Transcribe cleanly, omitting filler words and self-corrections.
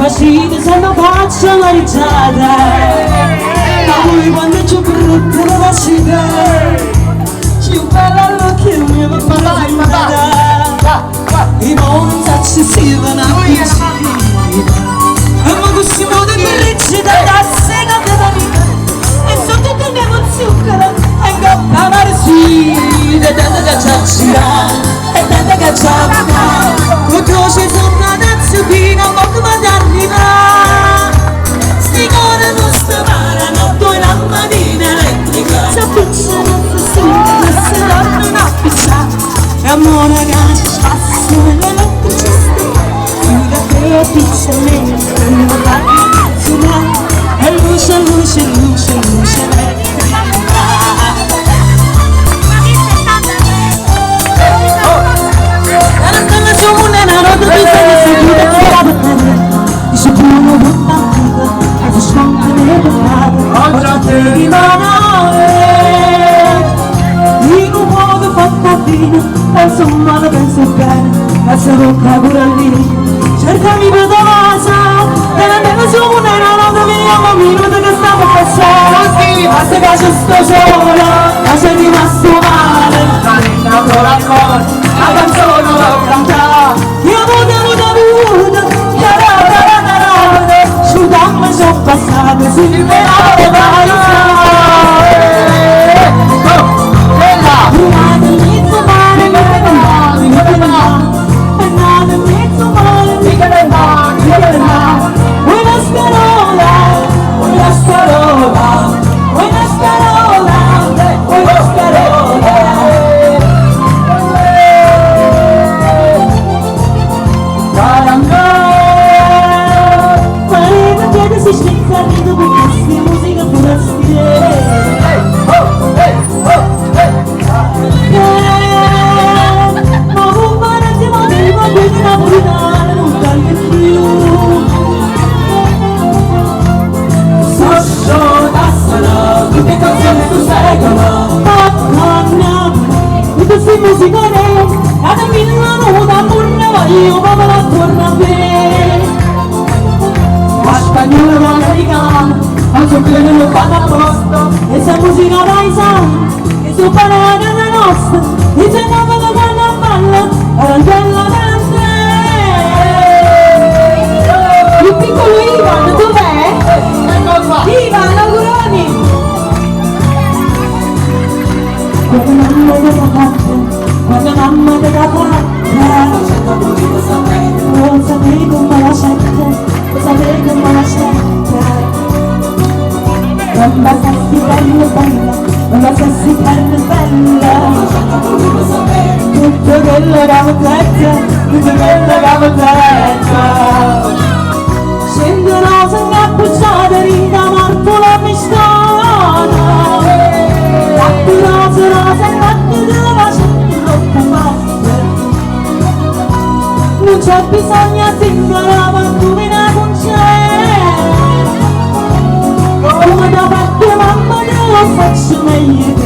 facile se non faccio la risata, ma lui quando è giù brutta la facita, io parlo all'occhio e mi fa parlare in e non si si va a vicina, ma così modo di recita da sega da vita, e sotto te ne non zucchero, e goppa marsi, e tanta cacciaccia, e tanta cacciaccia, con croce sopra fino a poco ma arriva, sti cuore non stavano, notte in la mattina elettrica, si appicciano e si danno una pizza, e amore che ci spazio nell'elettricista, chiude che pizza nella macchina, e luce, luce, luce, luce elettrica. Insomma la penso bene, la bocca pure lì, cercami per casa, e nemmeno su un'era non veniamo minuto che stiamo passando, basta che c'è sto solo, ma c'è rimasto male, la linda ancora ancora, la canzone l'ho cantata, io avuto, sciutammi sono passate, si liberava da io proprio la torno a me, la spagnola e l'americana, anche quello che lo fanno apposta, e se musica paesana, che sono buona la casa nostra, e se non me la fanno a balla, alla bella mente. Il piccolo Ivan, dov'è? Ivan, auguroni! Quando mamma te la fa, non sapevi come la sente, non sapevi come la sente. Non basassi bella, non basassi bella, tutto quello che avevo tutto quello che avevo scendono se mi appoggiate rida morto la mistona, tratti rosa e tratti della gente rotta fatta. Non c'è bisogno di singolare ma tu me ne concedi, come da parte mamma te lo faccio meglio.